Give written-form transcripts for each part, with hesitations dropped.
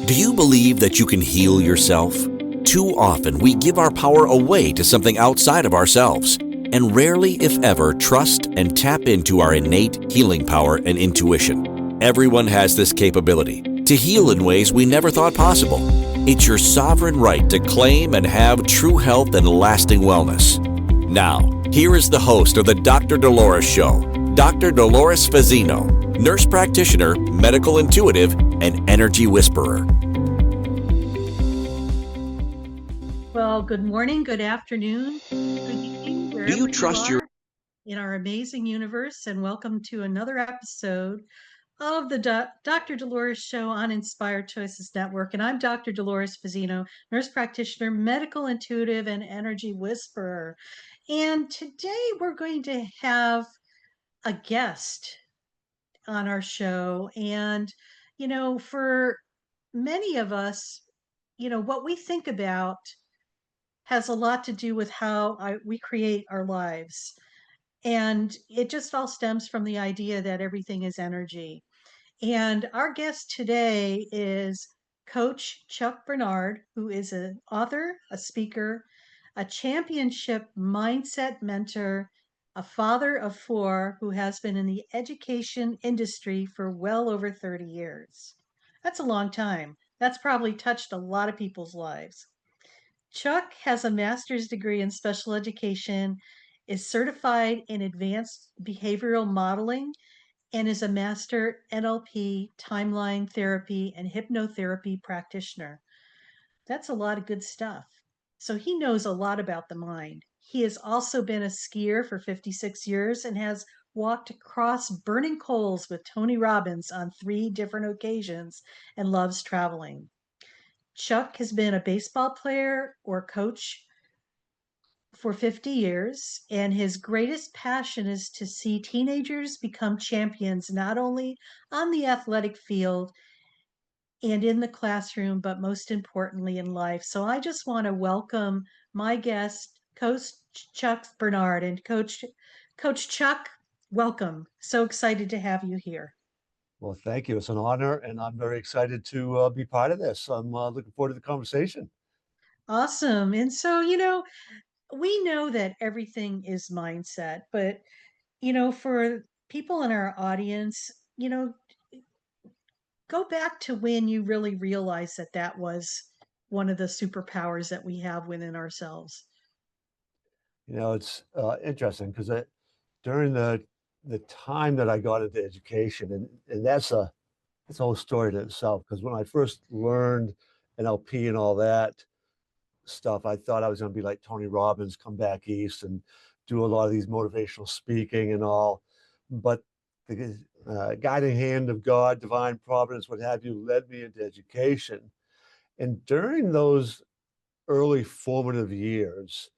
Do you believe that you can heal yourself? Too often we give our power away to something outside of ourselves, and rarely, if ever, trust and tap into our innate healing power and intuition. Everyone has this capability to heal in ways we never thought possible. It's your sovereign right to claim and have true health and lasting wellness. Now, here is the host of the Dr. Dolores Show, Dr. Dolores Fazzino, nurse practitioner, medical intuitive, and energy whisperer. Well, good morning, good afternoon, good evening, wherever you trust you are in our amazing universe, and welcome to another episode of the Dr. Dolores Show on Inspired Choices Network. And I'm Dr. Dolores Fazzino, nurse practitioner, medical intuitive, and energy whisperer. And today we're going to have a guest on our show. And, for many of us, what we think about has a lot to do with how we create our lives. And it just all stems from the idea that everything is energy. And our guest today is Coach Chuck Barnard, who is an author, a speaker, a championship mindset mentor, a father of four who has been in the education industry for well over 30 years. That's a long time. That's probably touched a lot of people's lives. Chuck has a master's degree in special education, is certified in advanced behavioral modeling, and is a master NLP, timeline therapy, and hypnotherapy practitioner. That's a lot of good stuff. So he knows a lot about the mind. He has also been a skier for 56 years and has walked across burning coals with Tony Robbins on 3 different occasions and loves traveling. Chuck has been a baseball player or coach for 50 years, and his greatest passion is to see teenagers become champions not only on the athletic field and in the classroom, but most importantly in life. So I just want to welcome my guest, Coach Chuck Barnard. And Coach Chuck, welcome. So excited to have you here. Well, thank you. It's an honor, and I'm very excited to be part of this. I'm looking forward to the conversation. Awesome. And so, we know that everything is mindset, but for people in our audience, go back to when you really realized that that was one of the superpowers that we have within ourselves. It's interesting because during the time that I got into education, and that's a whole story to itself. Because when I first learned NLP and all that stuff, I thought I was going to be like Tony Robbins, come back east and do a lot of these motivational speaking and all. But the guiding hand of God, divine providence, what have you, led me into education. And during those early formative years,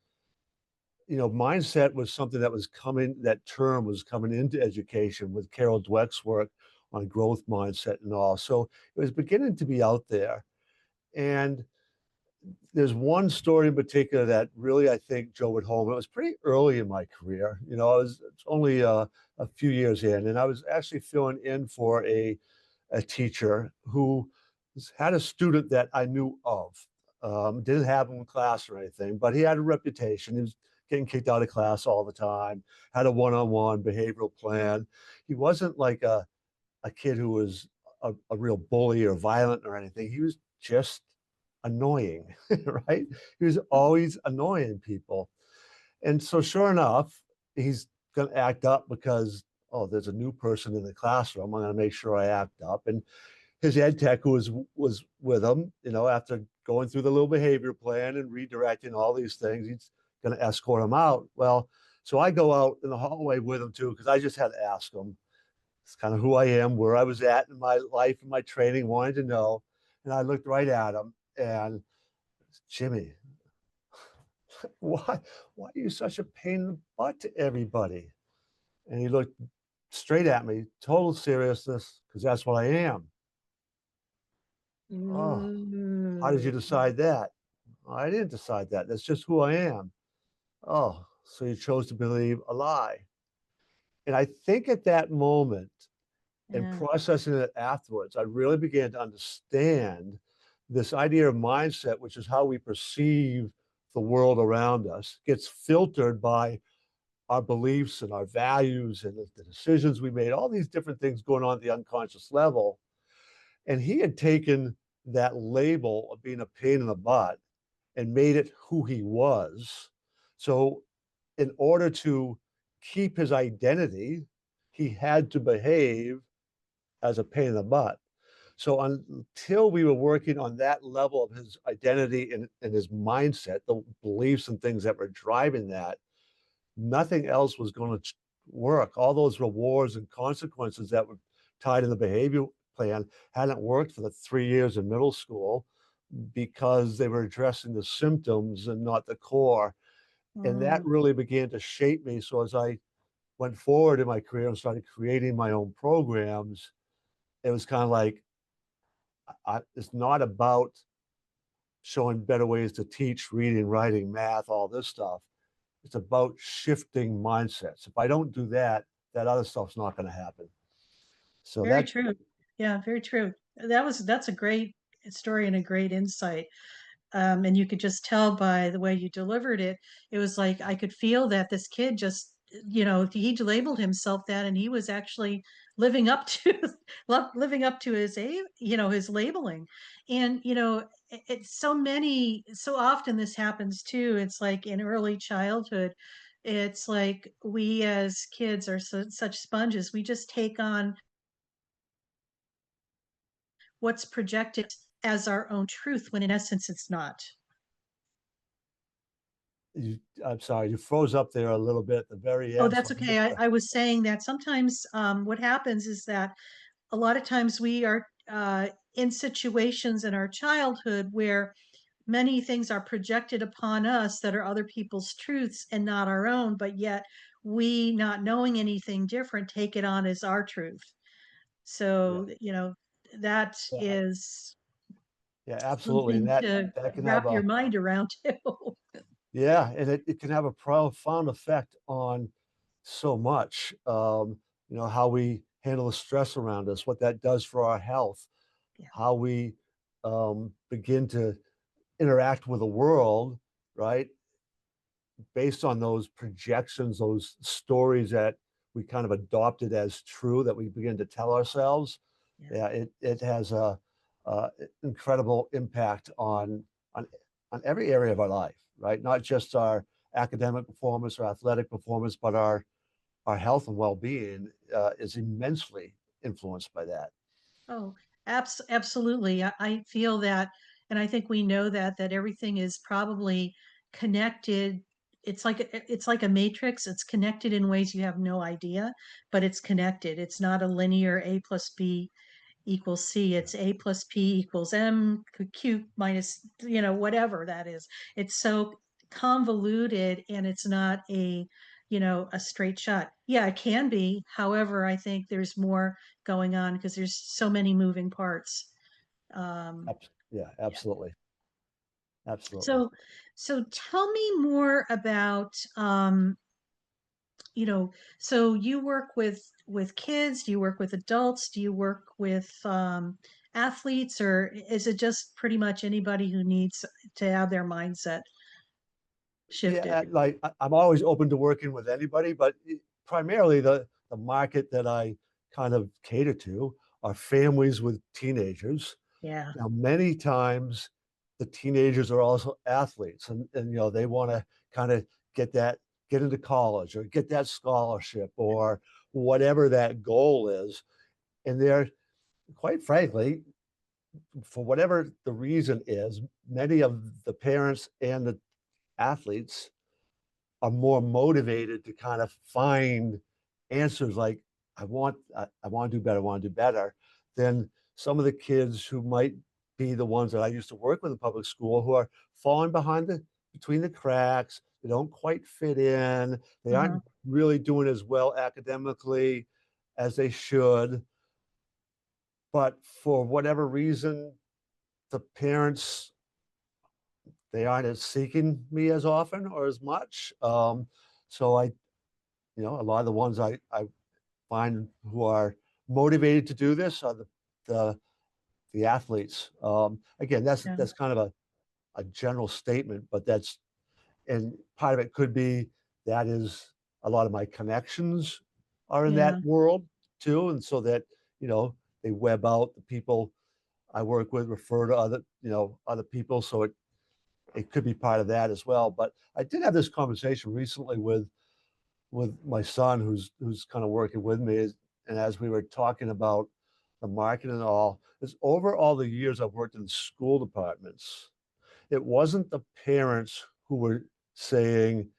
mindset was something that term was coming into education with Carol Dweck's work on growth mindset and all. So it was beginning to be out there. And there's one story in particular that really, I think, drove it home. It was pretty early in my career. I was only a few years in, and I was actually filling in for a teacher who had a student that I knew of. Didn't have him in class or anything, but he had a reputation. He was getting kicked out of class all the time, had a one-on-one behavioral plan. He wasn't like a kid who was a real bully or violent or anything. He was just annoying, right? He was always annoying people. And so sure enough, he's going to act up because, oh, there's a new person in the classroom. I'm going to make sure I act up. And his ed tech who was with him, after going through the little behavior plan and redirecting all these things, he's going to escort him out. Well, so I go out in the hallway with him too, because I just had to ask him. It's kind of who I am, where I was at in my life and my training, wanted to know. And I looked right at him and, Jimmy, why are you such a pain in the butt to everybody? And he looked straight at me, total seriousness, because that's what I am. Oh, how did you decide that? I didn't decide that. That's just who I am. Oh, so you chose to believe a lie. And I think at that moment, and processing it afterwards, I really began to understand this idea of mindset, which is how we perceive the world around us, gets filtered by our beliefs and our values and the decisions we made, all these different things going on at the unconscious level. And he had taken that label of being a pain in the butt and made it who he was. So in order to keep his identity, he had to behave as a pain in the butt. So until we were working on that level of his identity and his mindset, the beliefs and things that were driving that, nothing else was going to work. All those rewards and consequences that were tied in the behavior plan hadn't worked for the 3 years in middle school because they were addressing the symptoms and not the core. And that really began to shape me. So as I went forward in my career and started creating my own programs, it was kind of like, it's not about showing better ways to teach, reading, writing, math, all this stuff. It's about shifting mindsets. If I don't do that, that other stuff's not going to happen. So very true. Yeah, very true. That's a great story and a great insight. And you could just tell by the way you delivered it. It was like I could feel that this kid just, he labeled himself that, and he was actually living up to living up to his his labeling. And it's so often this happens too. It's like in early childhood. It's like we as kids are such sponges. We just take on what's projected as our own truth when in essence it's not. I'm sorry, you froze up there a little bit at the very Oh, end. that's okay. I was saying that sometimes what happens is that a lot of times we are in situations in our childhood where many things are projected upon us that are other people's truths and not our own, but yet we, not knowing anything different, take it on as our truth. So, that Yeah, is yeah, absolutely. And something that to that can have wrap your a mind around too. yeah, and it can have a profound effect on so much. How we handle the stress around us, what that does for our health, Yeah. how we begin to interact with the world, right? Based on those projections, those stories that we kind of adopted as true that we begin to tell ourselves. Yeah, it has a incredible impact on on every area of our life, right? Not just our academic performance or athletic performance, but our health and well-being is immensely influenced by that. Oh, absolutely. I feel that, and I think we know that everything is probably connected. It's like a matrix. It's connected in ways you have no idea, but it's connected. It's not a linear A plus B equals C. It's A plus P equals M Q minus, whatever that is. It's so convoluted, and it's not a straight shot. Yeah, it can be. However, I think there's more going on because there's so many moving parts. Um, Yeah, absolutely. Absolutely. so tell me more about, so you work with kids, do you work with adults, do you work with athletes, or is it just pretty much anybody who needs to have their mindset shifted? Yeah, like I'm always open to working with anybody, but primarily the market that I kind of cater to are families with teenagers. Yeah. Now, many times the teenagers are also athletes, and they want to kind of get into college or get that scholarship or whatever that goal is, and they're, quite frankly, for whatever the reason is, many of the parents and the athletes are more motivated to kind of find answers like I want to do better, I want to do better, than some of the kids who might be the ones that I used to work with in public school who are falling behind between the cracks. They don't quite fit in. They Uh-huh. aren't really doing as well academically as they should. But for whatever reason, the parents, they aren't as seeking me as often or as much. So a lot of the ones I find who are motivated to do this are the the athletes. Again, that's kind of a general statement, but and part of it could be that is a lot of my connections are in that world too. And so that, they web out the people I work with, refer to other people. So it could be part of that as well. But I did have this conversation recently with my son who's kind of working with me. And as we were talking about the market and all, is over all the years I've worked in school departments, it wasn't the parents who were saying,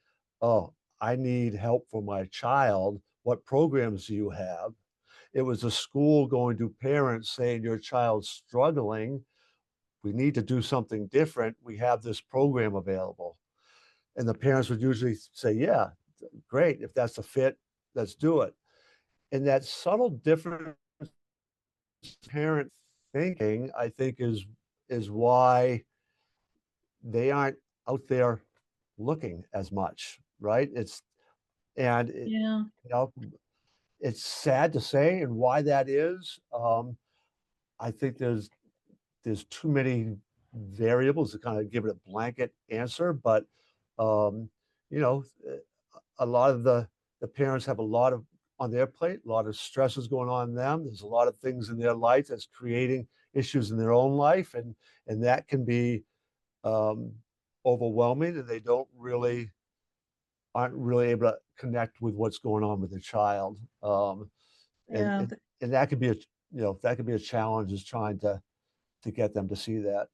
"Oh, I need help for my child. What programs do you have?" It was the school going to parents saying, "Your child's struggling. We need to do something different. We have this program available." And the parents would usually say, "Yeah, great. If that's a fit, let's do it." And that subtle difference in parent thinking, I think, is why they aren't out there looking as much, right? It's sad to say, and why that is. I think there's too many variables to kind of give it a blanket answer, but you know, a lot of the parents have a lot of on their plate, a lot of stresses going on in them. There's a lot of things in their life that's creating issues in their own life, and that can be overwhelming, and they aren't really able to connect with what's going on with their child. And that could be a challenge, is trying to get them to see that.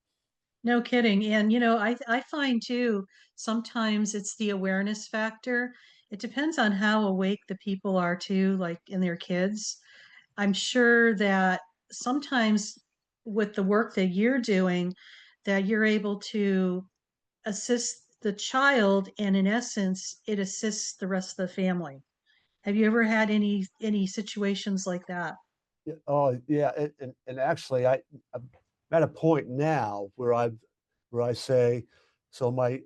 No kidding. And, I find too, sometimes it's the awareness factor. It depends on how awake the people are too, like in their kids. I'm sure that sometimes with the work that you're doing, that you're able to assist the child, and in essence, it assists the rest of the family. Have you ever had any situations like that? Yeah, oh yeah, and actually, I'm at a point now where I say, so my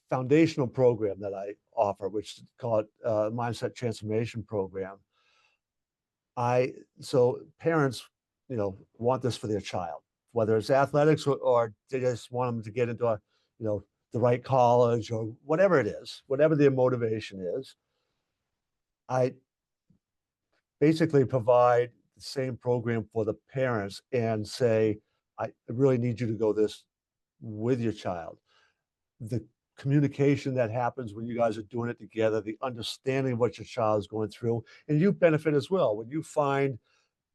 foundational program that I offer, which is called Mindset Transformation Program. So parents, want this for their child, whether it's athletics or they just want them to get into the right college or whatever it is, whatever their motivation is. I basically provide the same program for the parents and say, I really need you to go this with your child. The communication that happens when you guys are doing it together, the understanding of what your child is going through, and you benefit as well. When you find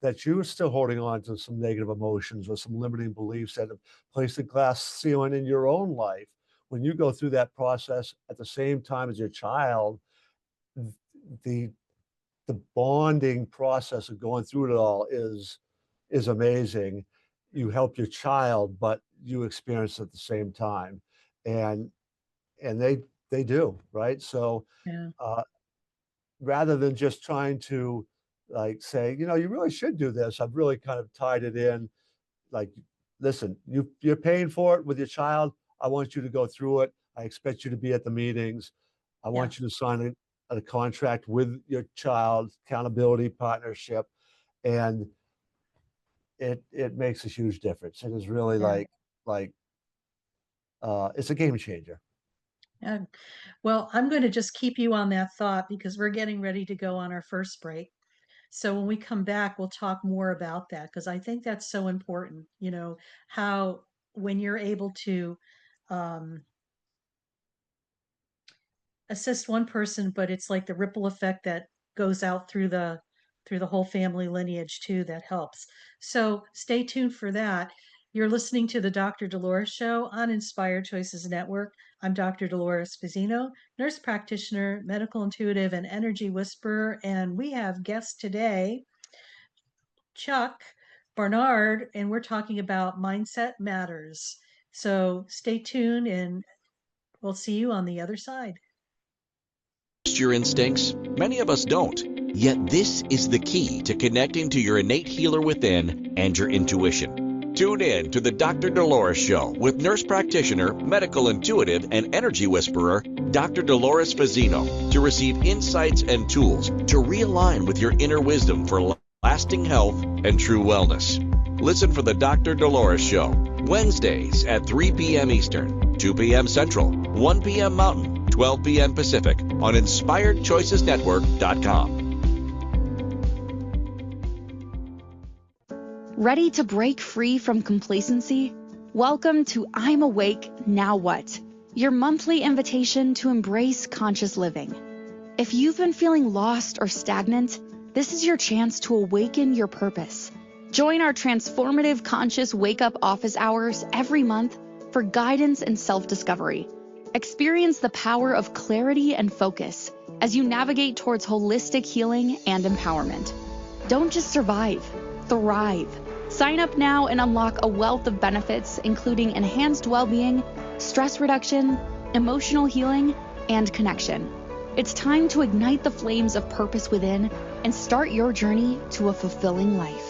that you're still holding on to some negative emotions or some limiting beliefs that have placed a glass ceiling in your own life, when you go through that process at the same time as your child, the bonding process of going through it all is amazing. You help your child, but you experience it at the same time, and they do, right? So rather than just trying to like say, you really should do this, I've really kind of tied it in, like, listen, you're paying for it with your child. I want you to go through it. I expect you to be at the meetings. I want you to sign a contract with your child, accountability, partnership, and it makes a huge difference. It is really like it's a game changer. Yeah. Well, I'm going to just keep you on that thought because we're getting ready to go on our first break. So when we come back, we'll talk more about that because I think that's so important. How when you're able to um, assist one person, but it's like the ripple effect that goes out through the whole family lineage too, that helps. So stay tuned for that. You're listening to the Dr. Dolores Show on Inspired Choices Network. I'm Dr. Dolores Fazzino, nurse practitioner, medical intuitive, and energy whisperer. And we have guests today, Chuck Barnard, and we're talking about Mindset Matters. So stay tuned and we'll see you on the other side. Your instincts? Many of us don't. Yet this is the key to connecting to your innate healer within and your intuition. Tune in to the Dr. Dolores Show with nurse practitioner, medical intuitive, and energy whisperer, Dr. Dolores Fazzino, to receive insights and tools to realign with your inner wisdom for lasting health and true wellness. Listen for the Dr. Dolores Show, Wednesdays at 3 p.m. Eastern, 2 p.m. Central, 1 p.m. Mountain, 12 p.m. Pacific on InspiredChoicesNetwork.com. Ready to break free from complacency? Welcome to I'm Awake, Now What? Your monthly invitation to embrace conscious living. If you've been feeling lost or stagnant, this is your chance to awaken your purpose. Join our transformative conscious wake-up office hours every month for guidance and self-discovery. Experience the power of clarity and focus as you navigate towards holistic healing and empowerment. Don't just survive, thrive. Sign up now and unlock a wealth of benefits, including enhanced well-being, stress reduction, emotional healing, and connection. It's time to ignite the flames of purpose within and start your journey to a fulfilling life.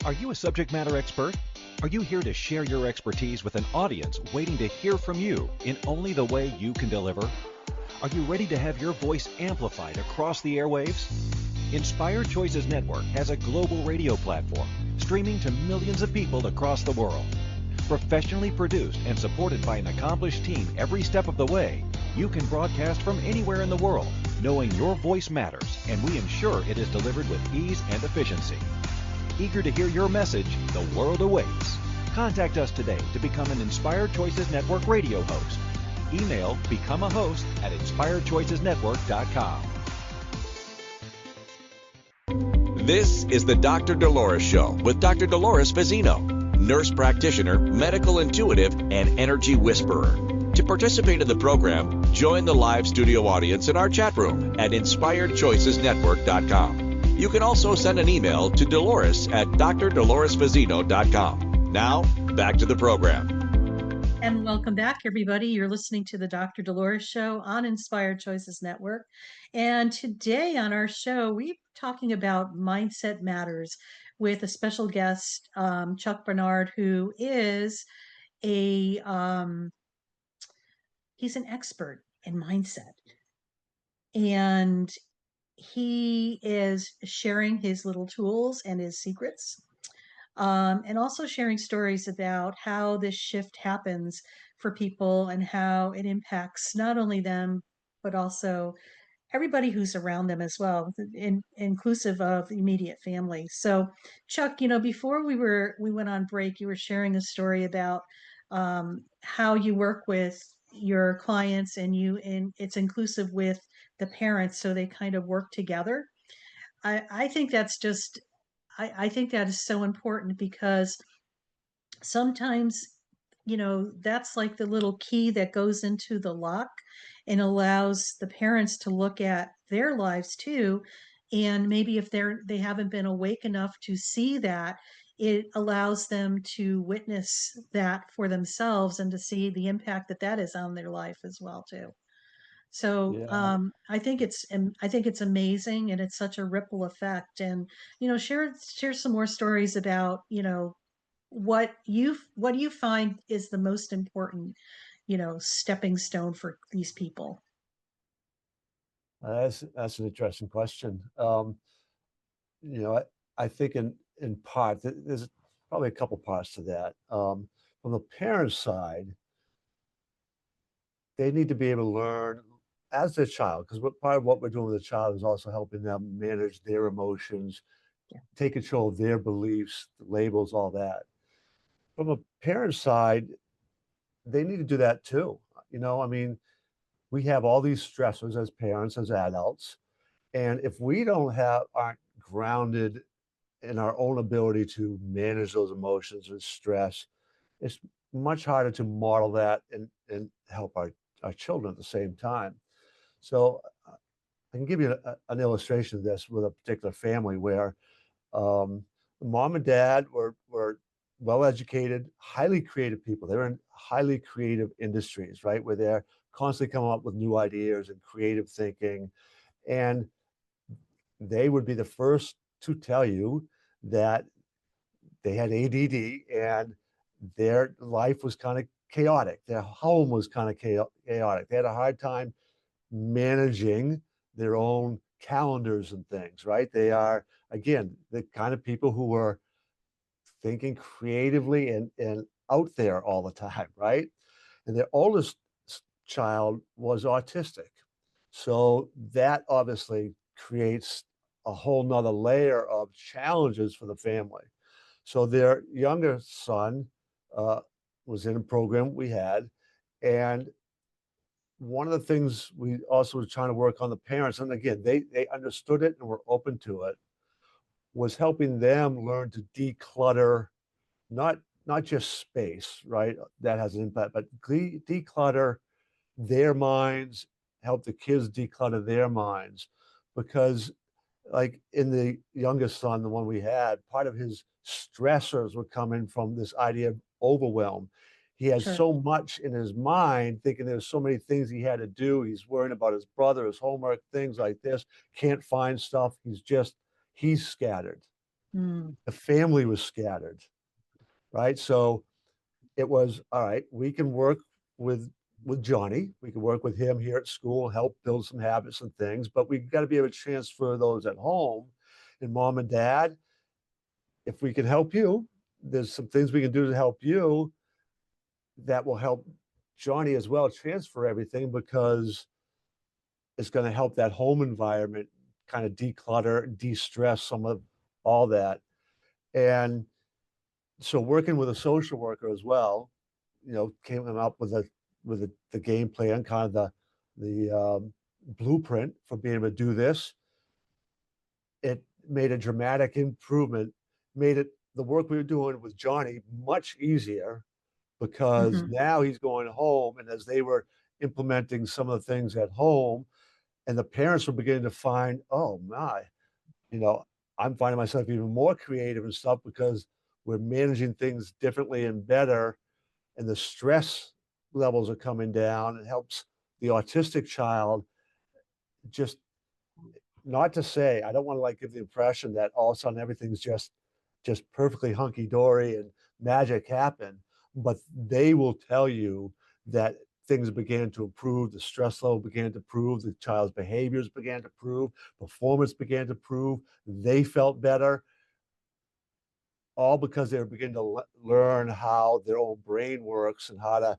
Are you a subject matter expert? Are you here to share your expertise with an audience waiting to hear from you in only the way you can deliver? Are you ready to have your voice amplified across the airwaves? Inspired Choices Network has a global radio platform streaming to millions of people across the world. Professionally produced and supported by an accomplished team every step of the way, you can broadcast from anywhere in the world, knowing your voice matters, and we ensure it is delivered with ease and efficiency. Eager to hear your message, the world awaits. Contact us today to become an Inspired Choices Network radio host. Email becomeahost@inspiredchoicesnetwork.com. This is the Dr. Dolores Show with Dr. Dolores Fazzino, nurse practitioner, medical intuitive, and energy whisperer. To participate in the program, join the live studio audience in our chat room at InspiredChoicesNetwork.com. You can also send an email to Dolores@drdoloresfazzino.com. Now, back to the program. And welcome back, everybody. You're listening to the Dr. Dolores Show on Inspired Choices Network. And today on our show, we're talking about mindset matters with a special guest, Chuck Barnard, who is he's an expert in mindset. And he is sharing his little tools and his secrets, and also sharing stories about how this shift happens for people and how it impacts not only them, but also everybody who's around them as well, inclusive of immediate family. So, Chuck, before we went on break, you were sharing a story about how you work with your clients, and it's inclusive with the parents, so they kind of work together. I think that's just I think that is so important, because sometimes, that's like the little key that goes into the lock and allows the parents to look at their lives too. And maybe if they haven't been awake enough to see that, it allows them to witness that for themselves and to see the impact that that is on their life as well too. So Yeah. I think it's amazing, and it's such a ripple effect. And share some more stories about what you find is the most important stepping stone for these people. That's an interesting question. I think in part there's probably a couple parts to that. From the parents' side, they need to be able to learn as their child, because part of what we're doing with the child is also helping them manage their emotions, Yeah. take control of their beliefs, labels, all that. From a parent's side, they need to do that too. I mean, we have all these stressors as parents, as adults, and if we aren't grounded in our own ability to manage those emotions and stress, it's much harder to model that and help our children at the same time. So I can give you an illustration of this with a particular family where mom and dad were well-educated, highly creative people. They were in highly creative industries, right? Where they're constantly coming up with new ideas and creative thinking. And they would be the first to tell you that they had ADD and their life was kind of chaotic. Their home was kind of chaotic. They had a hard time managing their own calendars and things, right? They are, again, the kind of people who are thinking creatively and out there all the time, right? And their oldest child was autistic. So that obviously creates a whole nother layer of challenges for the family. So their younger son uh, was in a program we had, and one of the things we also were trying to work on the parents, and again, they understood it and were open to it, was helping them learn to declutter, not not just space, right? That has an impact, but declutter their minds, help the kids declutter their minds, because like in the youngest son, the one we had, part of his stressors were coming from this idea of overwhelm. He has Sure. so much in his mind, thinking there's so many things he had to do. He's worrying about his brother, his homework, things like this, can't find stuff. He's scattered. Mm. The family was scattered, right? So it was, all right, we can work with with Johnny. We can work with him here at school, help build some habits and things, but we've got to be able to transfer those at home. And mom and dad, if we can help you, there's some things we can do to help you that will help Johnny as well transfer everything, because it's going to help that home environment kind of declutter, de-stress some of all that. And so working with a social worker as well, came up with the game plan, kind of the blueprint for being able to do this. It made a dramatic improvement, made it the work we were doing with Johnny much easier, because Mm-hmm. now he's going home, and as they were implementing some of the things at home, and the parents were beginning to find, oh my, you know, I'm finding myself even more creative and stuff because we're managing things differently and better, and the stress levels are coming down. It helps the autistic child, just not to say, I don't want to like give the impression that all of a sudden everything's just perfectly hunky dory and magic happened, but they will tell you that things began to improve, the stress level began to improve, the child's behaviors began to improve, performance began to improve, they felt better, all because they were beginning to learn how their own brain works and how to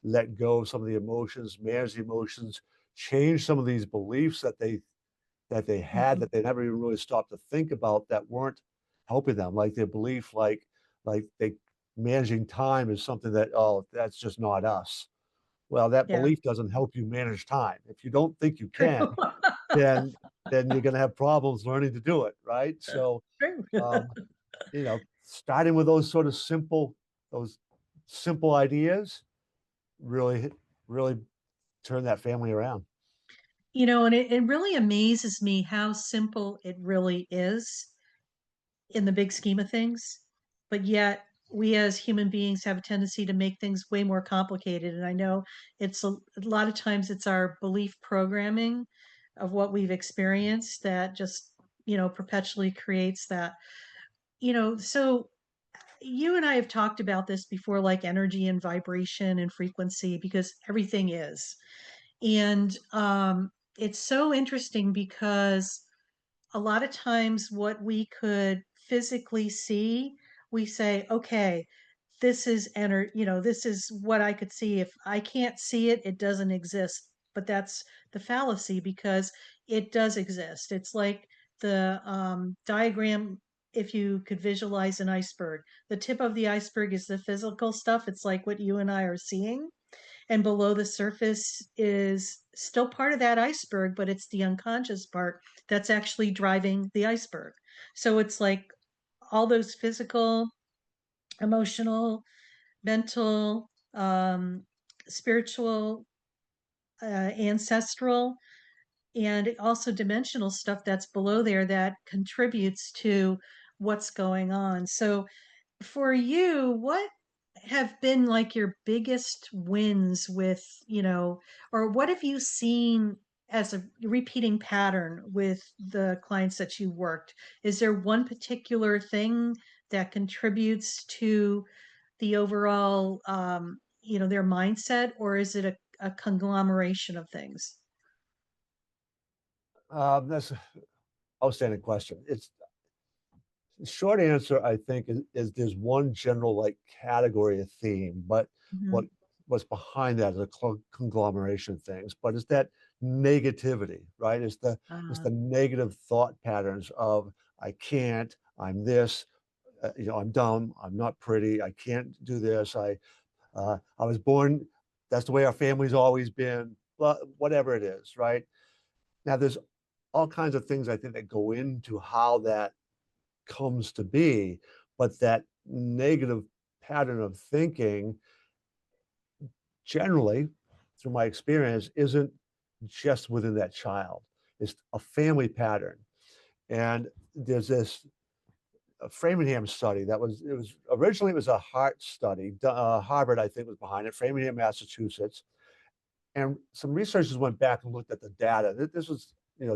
let go of some of the emotions, manage the emotions, change some of these beliefs that they had, Mm-hmm. that they never even really stopped to think about, that weren't helping them, like their belief, like they managing time is something that, oh, that's just not us. Well, that Yeah. belief doesn't help you manage time. If you don't think you True. can, then you're going to have problems learning to do it, right? So True. um, starting with those simple ideas really, really turn that family around. And it really amazes me how simple it really is in the big scheme of things. But yet, we as human beings have a tendency to make things way more complicated. And I know a lot of times it's our belief programming of what we've experienced that just, perpetually creates that. So you and I have talked about this before, like energy and vibration and frequency, because everything is. And it's so interesting because a lot of times what we could physically see, we say, okay, this is this is what I could see. If I can't see it, it doesn't exist. But that's the fallacy, because it does exist. It's like the diagram. If you could visualize an iceberg, the tip of the iceberg is the physical stuff. It's like what you and I are seeing, and below the surface is still part of that iceberg, but it's the unconscious part that's actually driving the iceberg. So it's like all those physical, emotional, mental, spiritual, ancestral, and also dimensional stuff that's below there that contributes to what's going on. So for you, what have been like your biggest wins with, or what have you seen as a repeating pattern with the clients that you worked? Is there one particular thing that contributes to the overall, their mindset, or is it a conglomeration of things? That's an outstanding question. It's short answer, I think, is there's one general like category of theme, but what Mhm. what's behind that is a conglomeration of things. But it's that negativity, right? It's the negative thought patterns of I can't, I'm this, I'm dumb, I'm not pretty, I can't do this, I was born, that's the way our family's always been, whatever it is, right? Now there's all kinds of things I think that go into how that comes to be, but that negative pattern of thinking generally, through my experience, isn't just within that child. It's a family pattern. And there's this Framingham study it was originally it was a heart study. Harvard, I think, was behind it, Framingham, Massachusetts. And some researchers went back and looked at the data. This was,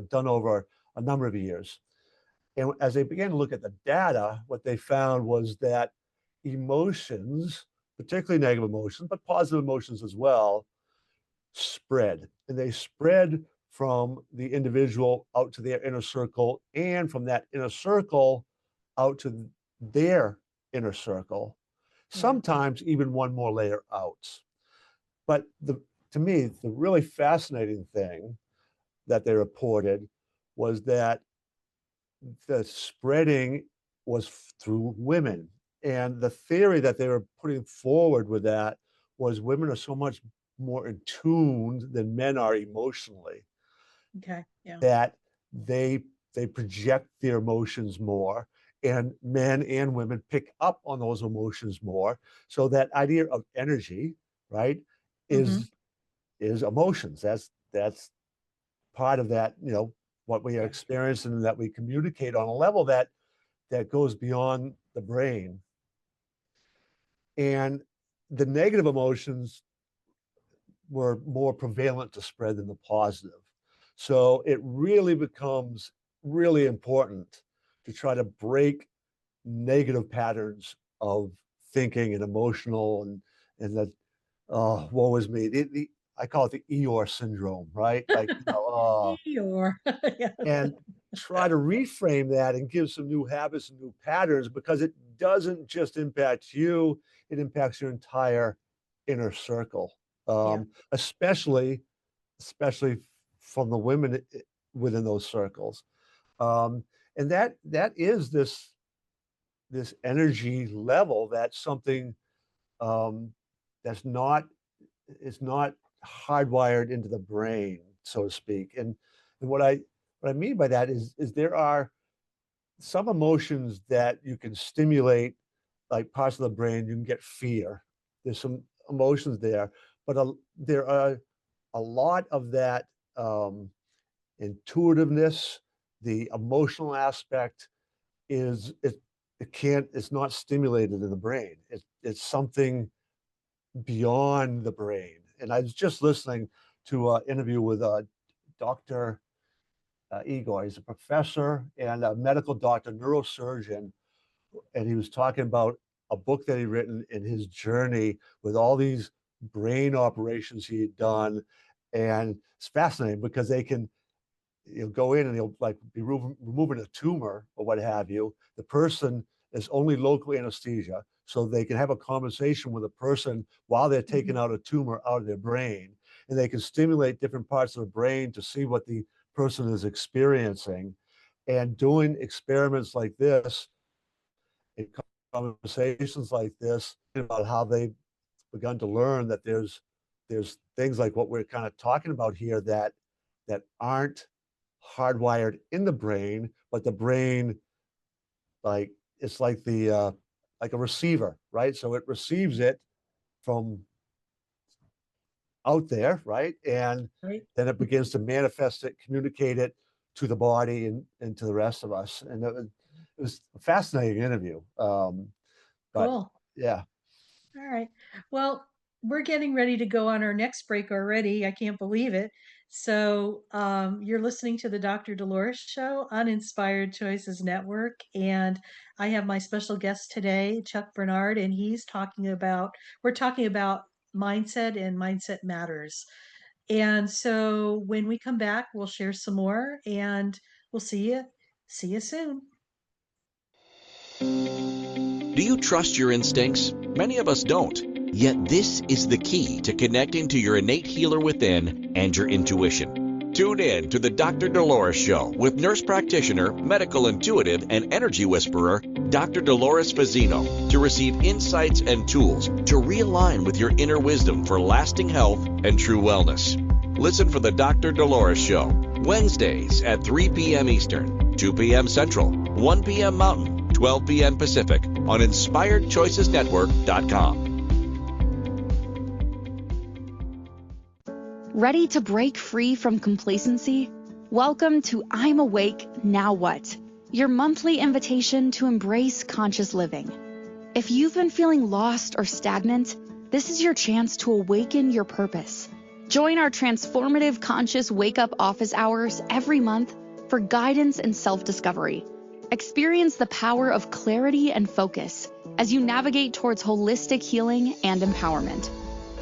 done over a number of years. And as they began to look at the data, what they found was that emotions, particularly negative emotions, but positive emotions as well, spread. And they spread from the individual out to their inner circle, and from that inner circle out to their inner circle, sometimes even one more layer out. But to me, the really fascinating thing that they reported was that the spreading was through women. And the theory that they were putting forward with that was women are so much more in tune than men are emotionally, Okay. Yeah. that they they project their emotions more, and men and women pick up on those emotions more. So that idea of energy, right, Mm-hmm. is emotions. That's part of that, what we are Yeah. experiencing, and that we communicate on a level that goes beyond the brain. And the negative emotions were more prevalent to spread than the positive. So it really becomes really important to try to break negative patterns of thinking and emotional, and that, oh, woe is me. I call it the Eeyore syndrome, right? Like, Eeyore. Yes. and try to reframe that and give some new habits and new patterns, because it doesn't just impact you, it impacts your entire inner circle, Yeah. especially from the women within those circles. um, and that is this energy level, that's something, um, that's not it's not hardwired into the brain, so to speak. And what I mean by that is there are some emotions that you can stimulate, like parts of the brain. You can get fear. There's some emotions there, but there are a lot of that, intuitiveness, the emotional aspect, is it's not stimulated in the brain. It's something beyond the brain. And I was just listening to an interview with Dr. Igor. He's a professor and a medical doctor, neurosurgeon, and he was talking about a book that he'd written in his journey with all these brain operations he had done. And it's fascinating because they can, go in and he'll like be removing a tumor or what have you. The person is only local anesthesia, so they can have a conversation with a person while they're taking Mhm. out a tumor out of their brain, and they can stimulate different parts of the brain to see what the person is experiencing. And doing experiments like this, and conversations like this, about how they've begun to learn that there's things like what we're kind of talking about here that aren't hardwired in the brain, but the brain, like, it's like the like a receiver, right? So it receives it from out there, right? And Right. then it begins to manifest it, communicate it to the body and to the rest of us. And it was a fascinating interview. But Cool. yeah. All right. Well, we're getting ready to go on our next break already. I can't believe it. So, you're listening to the Dr. Dolores Show on Inspired Choices Network. And I have my special guest today, Chuck Barnard, and we're talking about mindset and mindset matters. And so when we come back, we'll share some more, and we'll see you soon. Do you trust your instincts? Many of us don't. Yet this is the key to connecting to your innate healer within and your intuition. Tune in to the Dr. Dolores Show with nurse practitioner, medical intuitive, and energy whisperer, Dr. Dolores Fazzino, to receive insights and tools to realign with your inner wisdom for lasting health and true wellness. Listen for the Dr. Dolores Show, Wednesdays at 3 p.m. Eastern, 2 p.m. Central, 1 p.m. Mountain, 12 p.m. Pacific on InspiredChoicesNetwork.com. Ready to break free from complacency? Welcome to I'm Awake, Now What? Your monthly invitation to embrace conscious living. If you've been feeling lost or stagnant, this is your chance to awaken your purpose. Join our transformative conscious wake-up office hours every month for guidance and self-discovery. Experience the power of clarity and focus as you navigate towards holistic healing and empowerment.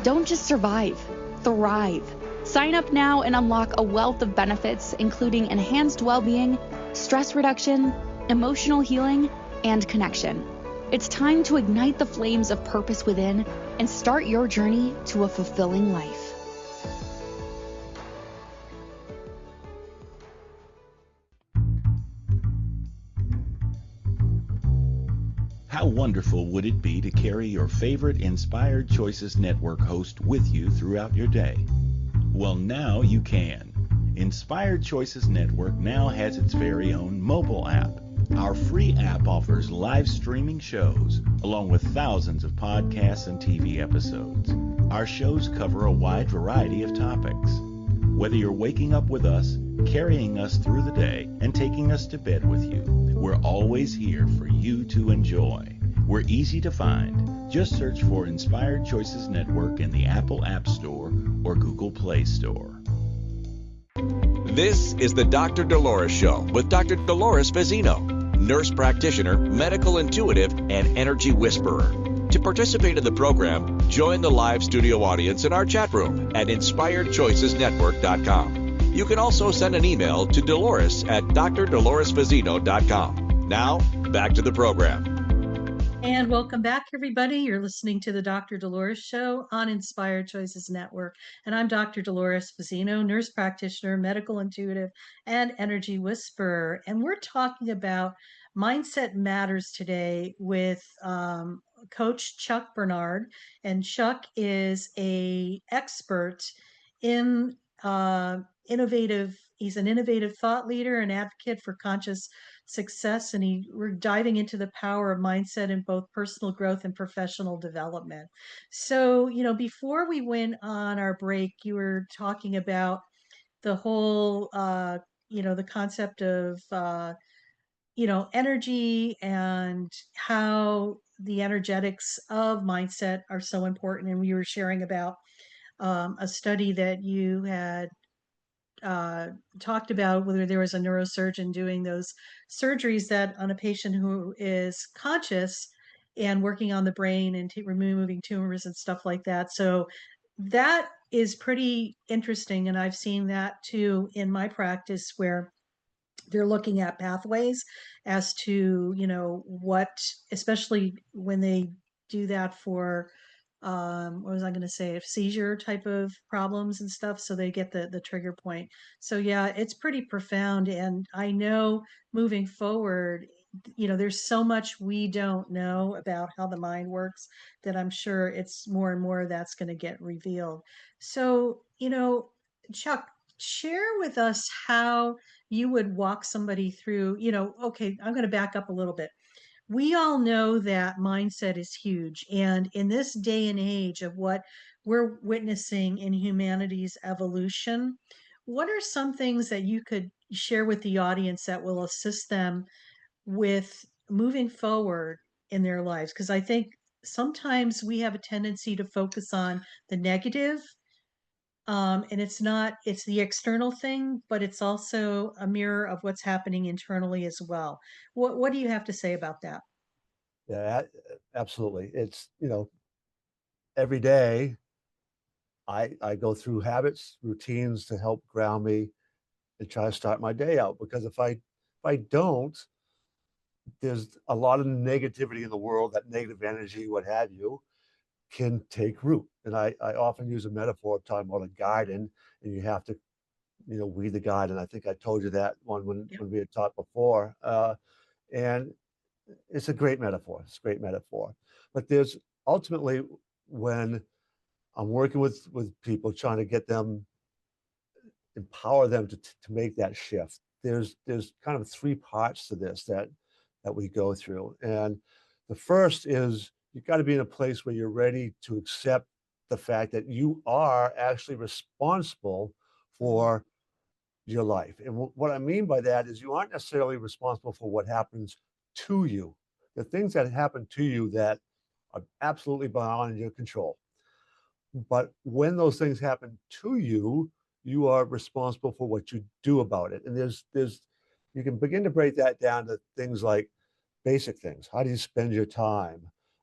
Don't just survive, thrive. Sign up now and unlock a wealth of benefits, including enhanced well-being, stress reduction, emotional healing, and connection. It's time to ignite the flames of purpose within and start your journey to a fulfilling life. How wonderful would it be to carry your favorite Inspired Choices Network host with you throughout your day? Well, now you can. Inspired Choices Network now has its very own mobile app. Our free app offers live streaming shows, along with thousands of podcasts and TV episodes. Our shows cover a wide variety of topics. Whether you're waking up with us, carrying us through the day, and taking us to bed with you, we're always here for you to enjoy. We're easy to find. Just search for Inspired Choices Network in the Apple App Store or Google Play Store. This is the Dr. Dolores Show with Dr. Dolores Fazzino, nurse practitioner, medical intuitive, and energy whisperer. To participate in the program, join the live studio audience in our chat room at InspiredChoicesNetwork.com. You can also send an email to Dolores at drdoloresfazzino.com. Now, back to the program. And welcome back, everybody. You're listening to the Dr. Dolores Show on Inspired Choices Network. And I'm Dr. Dolores Fazzino, nurse practitioner, medical intuitive, and energy whisperer. And we're talking about Mindset Matters today with Coach Chuck Barnard. And Chuck is an expert in he's an innovative thought leader and advocate for conscious success, and we're diving into the power of mindset in both personal growth and professional development. So, before we went on our break, you were talking about the whole, the concept of, energy and how the energetics of mindset are so important. And we were sharing about a study that you had talked about, whether there was a neurosurgeon doing those surgeries that on a patient who is conscious and working on the brain and removing tumors and stuff like that. So that is pretty interesting. And I've seen that too in my practice, where they're looking at pathways as to, what, especially when they do that for what was I going to say, seizure type of problems and stuff. So they get the trigger point. So yeah, it's pretty profound. And I know moving forward, there's so much we don't know about how the mind works that I'm sure it's more and more that's going to get revealed. So, Chuck, share with us how you would walk somebody through, okay, I'm going to back up a little bit. We all know that mindset is huge. And in this day and age of what we're witnessing in humanity's evolution, what are some things that you could share with the audience that will assist them with moving forward in their lives? Because I think sometimes we have a tendency to focus on the negative, and it's the external thing, but it's also a mirror of what's happening internally as well. What do you have to say about that? Yeah, absolutely. It's, every day I go through habits, routines to help ground me and try to start my day out. Because if I don't, there's a lot of negativity in the world, that negative energy, what have you, can take root. And I often use a metaphor of talking about a garden, and you have to, weed the garden. I think I told you that one when we had talked before. And it's a great metaphor. It's a great metaphor. But there's ultimately, when I'm working with people, trying to get them, empower them to make that shift, there's kind of three parts to this that we go through. And the first is, you've got to be in a place where you're ready to accept the fact that you are actually responsible for your life. And what I mean by that is, you aren't necessarily responsible for what happens to you. The things that happen to you that are absolutely beyond your control. But when those things happen to you, you are responsible for what you do about it. And there's you can begin to break that down to things like basic things. How do you spend your time?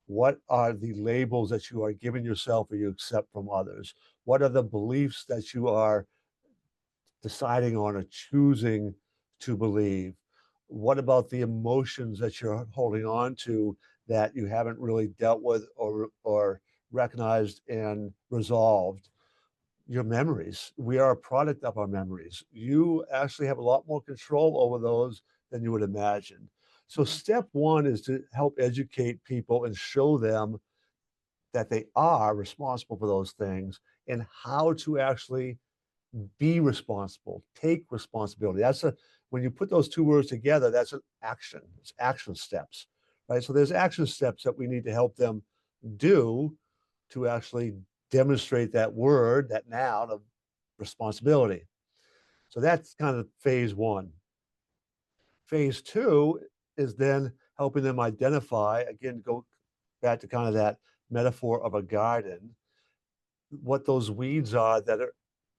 What are the labels that you are giving yourself or you accept from others? What are the beliefs that you are deciding on or choosing to believe? What about the emotions that you're holding on to that you haven't really dealt with or recognized and resolved? Your memories. We are a product of our memories. You actually have a lot more control over those than you would imagine. So step one is to help educate people and show them that they are responsible for those things, and how to actually be responsible, take responsibility. When you put those two words together, that's an action. It's action steps, right? So there's action steps that we need to help them do to actually demonstrate that word, that noun of responsibility. So that's kind of phase one. Phase two is then helping them identify, again, go back to kind of that metaphor of a garden, what those weeds are that are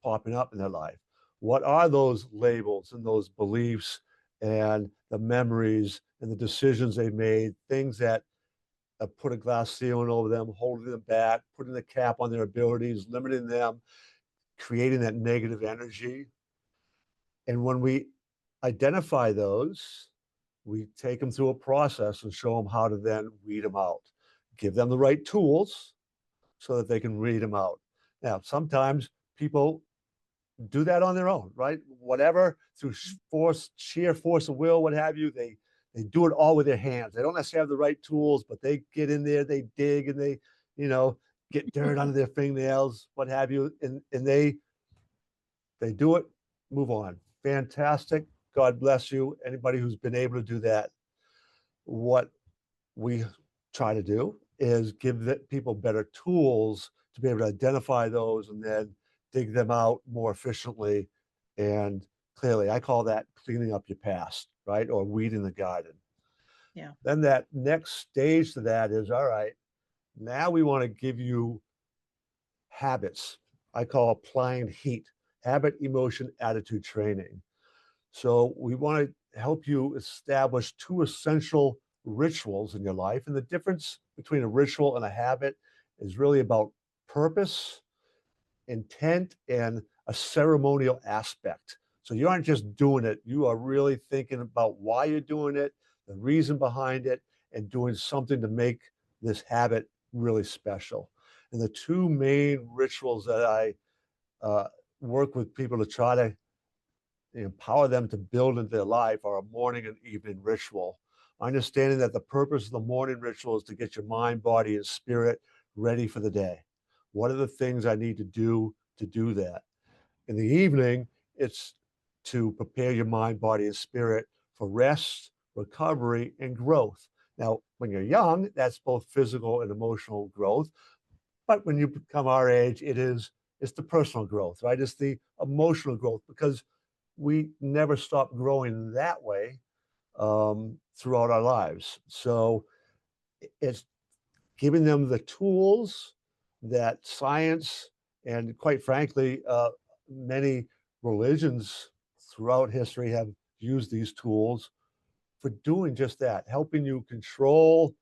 popping up in their life. What are those labels and those beliefs and the memories and the decisions they've made, things that put a glass ceiling over them, holding them back, putting the cap on their abilities, limiting them, creating that negative energy. And when we identify those, we take them through a process and show them how to then weed them out. Give them the right tools so that they can weed them out. Now, sometimes people do that on their own, right? Whatever, through sheer force of will, what have you, they do it all with their hands. They don't necessarily have the right tools, but they get in there, they dig, and they, get dirt under their fingernails, what have you, and they do it, move on. Fantastic. God bless you. Anybody who's been able to do that. What we try to do is give people better tools to be able to identify those and then dig them out more efficiently and clearly. I call that cleaning up your past, right? Or weeding the garden. Yeah. Then that next stage to that is, all right, now we want to give you habits. I call applying heat, habit, emotion, attitude training. So we want to help you establish two essential rituals in your life. And the difference between a ritual and a habit is really about purpose, intent, and a ceremonial aspect. So you aren't just doing it, you are really thinking about why you're doing it, the reason behind it, and doing something to make this habit really special. And the two main rituals that I work with people to try to empower them to build into their life are a morning and evening ritual. Understanding that the purpose of the morning ritual is to get your mind, body, and spirit ready for the day. What are the things I need to do that? In the evening, it's to prepare your mind, body, and spirit for rest, recovery, and growth. Now, when you're young, that's both physical and emotional growth. But when you become our age, it's the personal growth, right? It's the emotional growth, because we never stop growing that way throughout our lives. So it's giving them the tools that science and, quite frankly, many religions throughout history have used these tools for doing just that, helping you control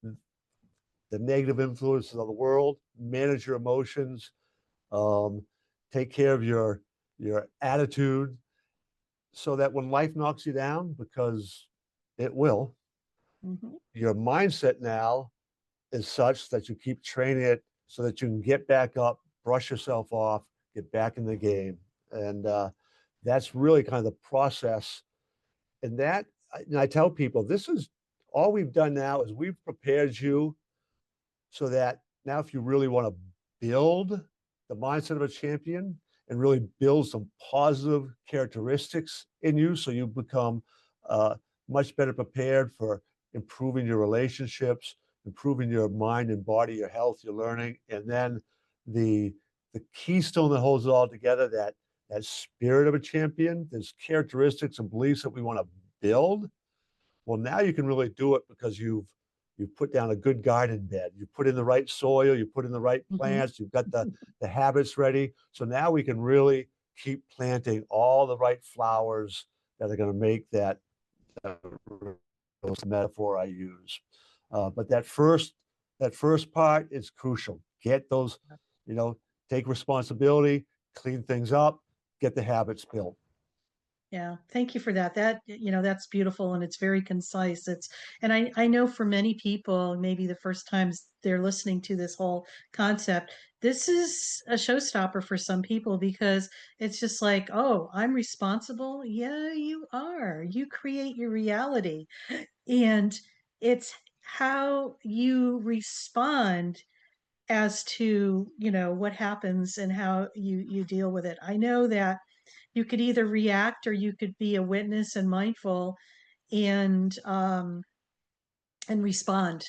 the negative influences of the world, manage your emotions, Take care of your attitude, so that when life knocks you down, because it will, your mindset now is such that you keep training it so that you can get back up, brush yourself off, get back in the game. And that's really kind of the process. And that, and I tell people, this is all we've done now is we've prepared you so that now if you really want to build the mindset of a champion and really build some positive characteristics in you, so you become much better prepared for improving your relationships, improving your mind and body, your health, your learning, and then the keystone that holds it all together, that spirit of a champion, there's characteristics and beliefs that we want to build. Well, now you can really do it because you've put down a good garden bed, you put in the right soil, you put in the right plants, you've got the habits ready. So now we can really keep planting all the right flowers that are going to make that metaphor I use. But that first part is crucial. Get those, take responsibility, clean things up, get the habits built. Yeah, thank you for that. That's beautiful and it's very concise. And I know for many people, maybe the first times they're listening to this whole concept, this is a showstopper for some people because it's just like, oh, I'm responsible. Yeah, you are. You create your reality. And it's how you respond as to, what happens and how you deal with it. I know that you could either react or you could be a witness and mindful and respond,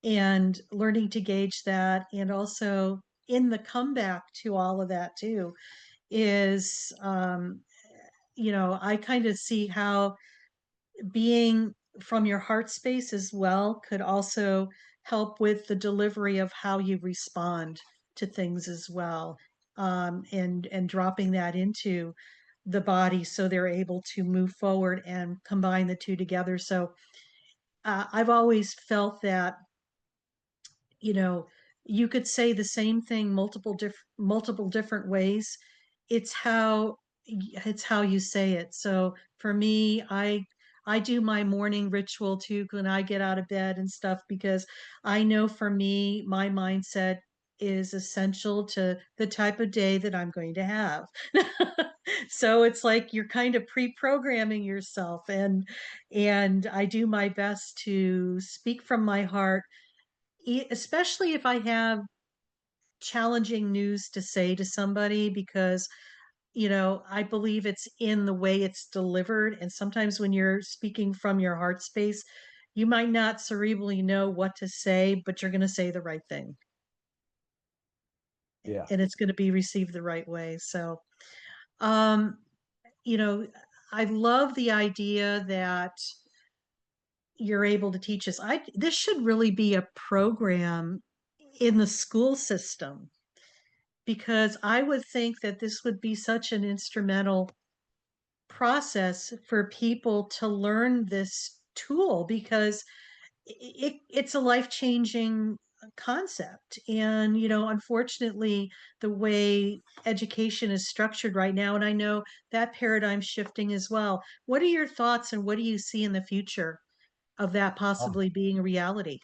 and learning to gauge that. And also in the comeback to all of that too is I kind of see how being from your heart space as well could also help with the delivery of how you respond to things as well, and dropping that into the body so they're able to move forward and combine the two together. So I've always felt that, you know, you could say the same thing multiple different ways. It's how you say it. So for me, I do my morning ritual too when I get out of bed and stuff, because I know for me, my mindset is essential to the type of day that I'm going to have. So it's like you're kind of pre-programming yourself, and I do my best to speak from my heart, especially if I have challenging news to say to somebody, because I believe it's in the way it's delivered. And sometimes when you're speaking from your heart space, you might not cerebrally know what to say, but you're going to say the right thing. Yeah. And it's going to be received the right way. So, um, I love the idea that you're able to teach us. This should really be a program in the school system, because I would think that this would be such an instrumental process for people to learn this tool, because it's a life-changing concept. And unfortunately, the way education is structured right now, and I know that paradigm's shifting as well. What are your thoughts, and what do you see in the future of that possibly being a reality?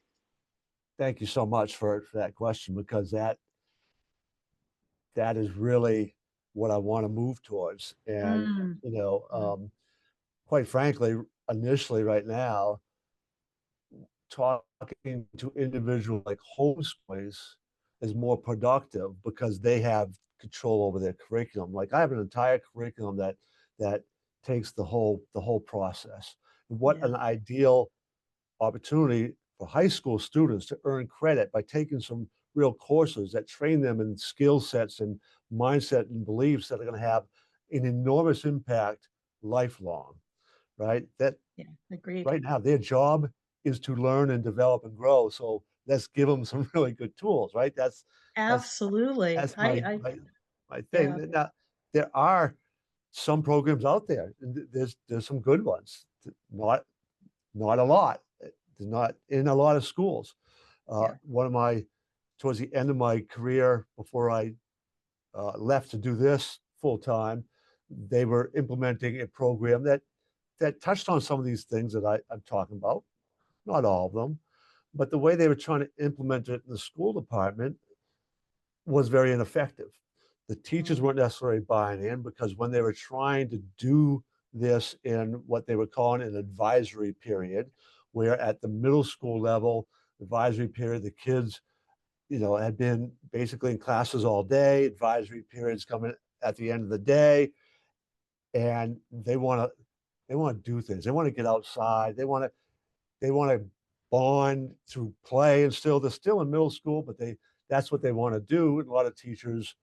Thank you so much for that question, because that is really what I want to move towards. And quite frankly, initially right now, talking to individuals like homeschoolers is more productive because they have control over their curriculum. Like I have an entire curriculum that takes the whole process. What an ideal opportunity for high school students to earn credit by taking some real courses that train them in skill sets and mindset and beliefs that are going to have an enormous impact lifelong, right? Agreed. Right now, their job is to learn and develop and grow. So let's give them some really good tools, right? Absolutely. That's my thing. Yeah. Now, there are some programs out there, and there's some good ones, not a lot. There's not in a lot of schools. Towards the end of my career, before I left to do this full time, they were implementing a program that touched on some of these things that I'm talking about, not all of them, but the way they were trying to implement it in the school department was very ineffective. The teachers weren't necessarily buying in, because when they were trying to do this in what they were calling an advisory period, where at the middle school level, advisory period, the kids, had been basically in classes all day, advisory periods coming at the end of the day, and they want to do things. They want to get outside. They want to bond through play, and they're still in middle school, but that's what they want to do. And a lot of teachers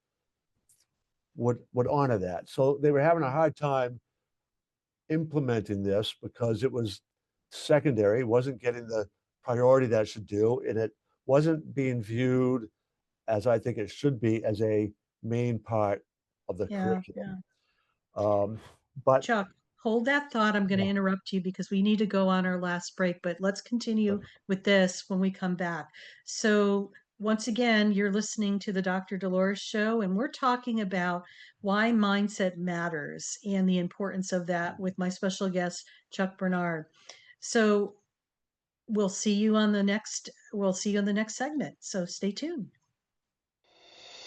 would honor that. So they were having a hard time implementing this because it was secondary, it wasn't getting the priority that it should do, and it wasn't being viewed, as I think it should be, as a main part of the curriculum. But Chuck, hold that thought. I'm going to interrupt you because we need to go on our last break, but let's continue with this when we come back. So once again, you're listening to the Dr. Dolores Show, and we're talking about why mindset matters and the importance of that with my special guest, Chuck Barnard. So we'll see you on the next segment. So stay tuned.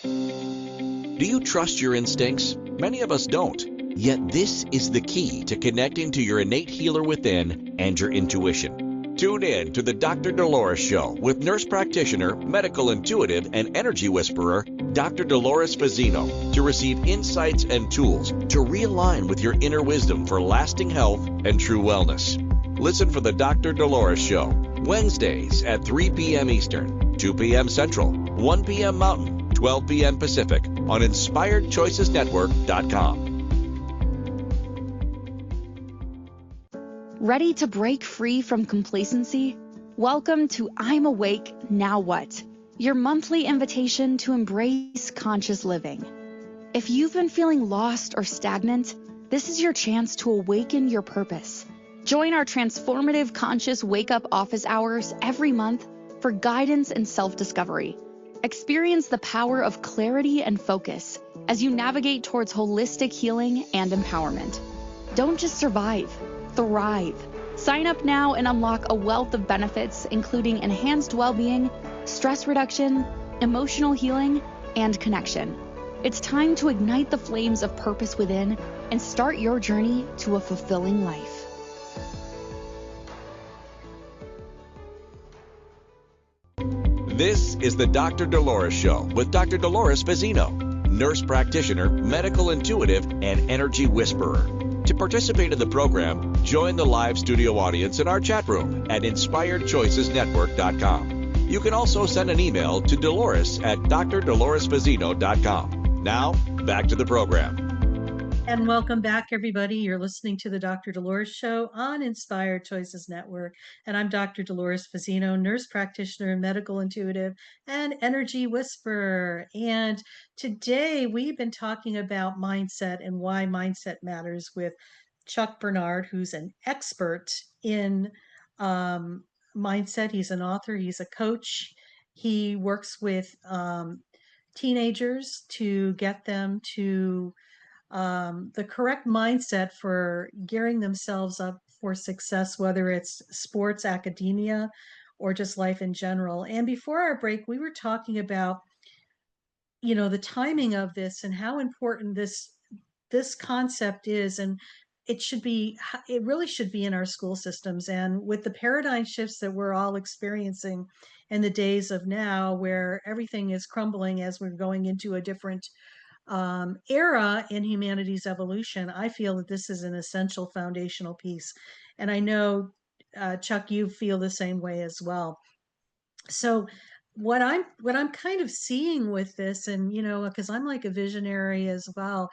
Do you trust your instincts? Many of us don't. Yet this is the key to connecting to your innate healer within and your intuition. Tune in to the Dr. Dolores Show with nurse practitioner, medical intuitive, and energy whisperer, Dr. Dolores Fazzino, to receive insights and tools to realign with your inner wisdom for lasting health and true wellness. Listen for the Dr. Dolores Show, Wednesdays at 3 p.m. Eastern, 2 p.m. Central, 1 p.m. Mountain, 12 p.m. Pacific on InspiredChoicesNetwork.com. Ready to break free from complacency? Welcome to I'm Awake, Now What? Your monthly invitation to embrace conscious living. If you've been feeling lost or stagnant, this is your chance to awaken your purpose. Join our transformative conscious wake-up office hours every month for guidance and self-discovery. Experience the power of clarity and focus as you navigate towards holistic healing and empowerment. Don't just survive, thrive. Sign up now and unlock a wealth of benefits, including enhanced well-being, stress reduction, emotional healing, and connection. It's time to ignite the flames of purpose within and start your journey to a fulfilling life. This is the Dr. Dolores Show with Dr. Dolores Fazzino, nurse practitioner, medical intuitive, and energy whisperer. To participate in the program, join the live studio audience in our chat room at InspiredChoicesNetwork.com. You can also send an email to Dolores at drdoloresfazzino.com. Now, back to the program. And welcome back, everybody. You're listening to the Dr. Dolores Show on Inspired Choices Network. And I'm Dr. Dolores Fazzino, nurse practitioner, medical intuitive, and energy whisperer. And today we've been talking about mindset and why mindset matters with Chuck Barnard, who's an expert in mindset. He's an author, he's a coach. He works with teenagers to get them to the correct mindset for gearing themselves up for success, whether it's sports, academia, or just life in general. And before our break, we were talking about, the timing of this and how important this concept is. And it really should be in our school systems. And with the paradigm shifts that we're all experiencing in the days of now, where everything is crumbling as we're going into a different era in humanity's evolution, I feel that this is an essential foundational piece. And I know, Chuck, you feel the same way as well. So what I'm kind of seeing with this, and because I'm like a visionary as well,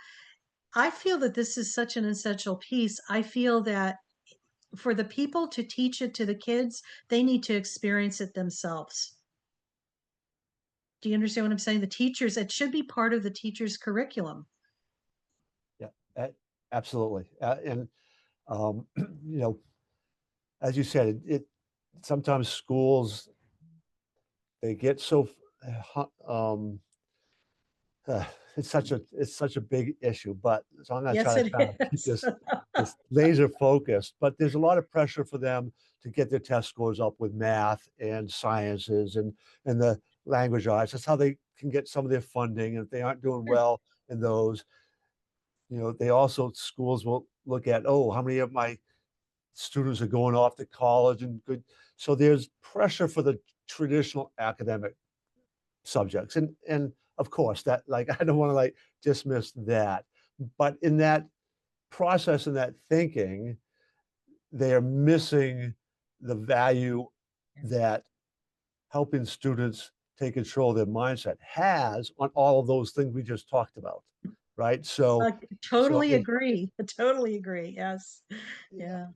I feel that this is such an essential piece. I feel that for the people to teach it to the kids, they need to experience it themselves. Do you understand what I'm saying? The teachers, it should be part of the teacher's curriculum. Yeah, absolutely. And, as you said, it sometimes schools, they get so, it's such a big issue, but so I'm going to Yes, try to it kind of keep is. this laser focused. But there's a lot of pressure for them to get their test scores up with math and sciences and the language arts. That's how they can get some of their funding. And if they aren't doing well in those, they also, schools will look at, oh, how many of my students are going off to college and good. So there's pressure for the traditional academic subjects. And of course that, like, I don't want to like dismiss that, but in that process and that thinking, they are missing the value that helping students take control of their mindset has on all of those things we just talked about. Right. So totally agree. Totally agree. Yes. Yeah.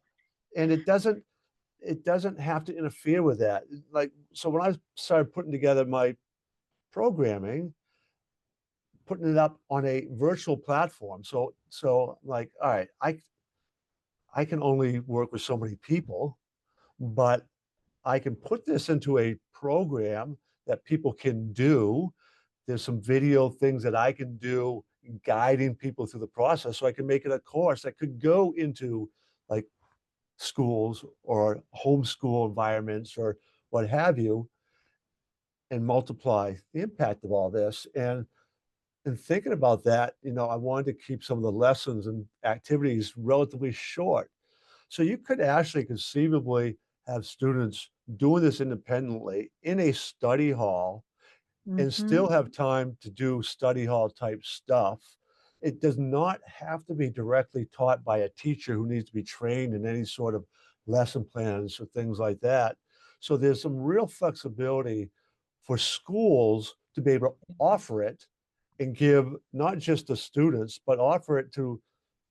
And it doesn't have to interfere with that. Like, so when I started putting together my programming, putting it up on a virtual platform. So like, all right, I can only work with so many people, but I can put this into a program that people can do. There's some video things that I can do guiding people through the process. So I can make it a course that could go into like schools or homeschool environments or what have you, and multiply the impact of all this. And thinking about that, I wanted to keep some of the lessons and activities relatively short. So you could actually conceivably have students doing this independently in a study hall and still have time to do study hall type stuff. It does not have to be directly taught by a teacher who needs to be trained in any sort of lesson plans or things like that. So there's some real flexibility for schools to be able to offer it and give not just the students, but offer it to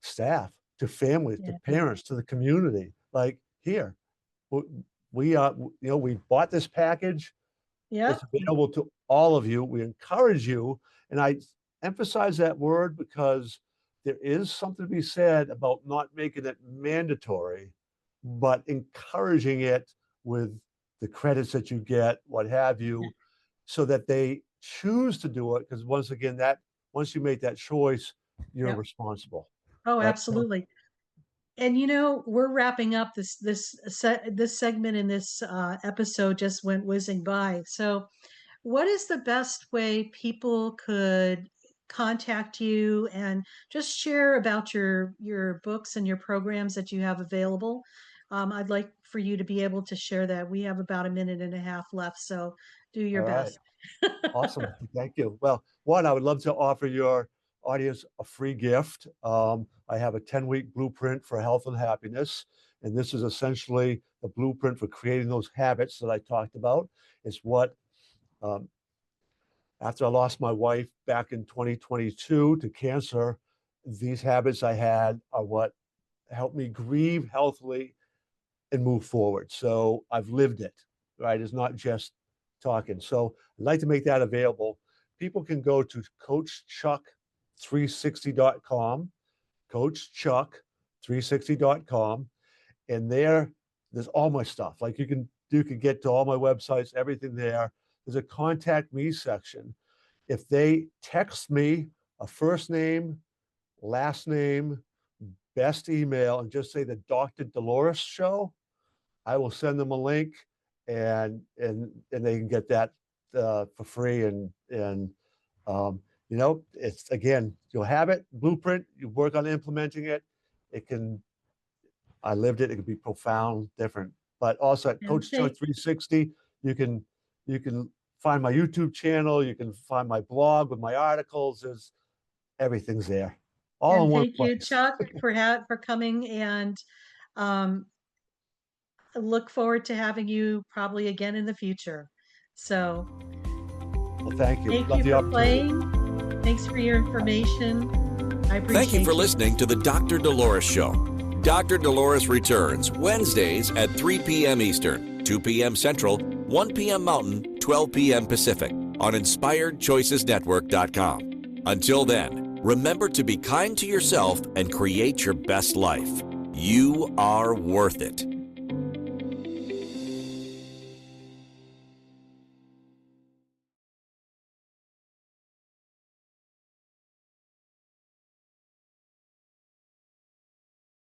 staff, to families, to parents, to the community. Like, here, we bought this package. Yeah, it's available to all of you. We encourage you, and I emphasize that word because there is something to be said about not making it mandatory, but encouraging it with the credits that you get, what have you, so that they choose to do it. Because once again, once you make that choice, you're responsible. Oh, absolutely. And we're wrapping up this segment, in this episode just went whizzing by. So what is the best way people could contact you and just share about your books and your programs that you have available? I'd like for you to be able to share that. We have about a minute and a half left, so do your best. Awesome. Thank you. Well, one, I would love to offer your audience a free gift. I have a 10-week blueprint for health and happiness. And this is essentially the blueprint for creating those habits that I talked about. It's what, after I lost my wife back in 2022 to cancer, these habits I had are what helped me grieve healthily and move forward. So I've lived it, right? It's not just talking. So I'd like to make that available. People can go to CoachChuck360.com, CoachChuck360.com, and there's all my stuff. Like you can get to all my websites, everything there. There's a contact me section. If they text me a first name, last name, best email, and just say the Dr. Dolores Show, I will send them a link, and they can get that for free. And it's, again, you'll have it, blueprint, you work on implementing it. I lived it. It could be profound, different. But also at Coach Chuck 360, you can find my YouTube channel. You can find my blog with my articles. Everything's there. All in one place. Thank you, Chuck, for coming, and look forward to having you probably again in the future. So, well, thank you. Thank you for playing. Thanks for your information. I appreciate it. Thank you for listening to the Dr. Dolores Show. Dr. Dolores returns Wednesdays at 3 p.m. Eastern, 2 p.m. Central, 1 p.m. Mountain, 12 p.m. Pacific on InspiredChoicesNetwork.com. Until then, remember to be kind to yourself and create your best life. You are worth it.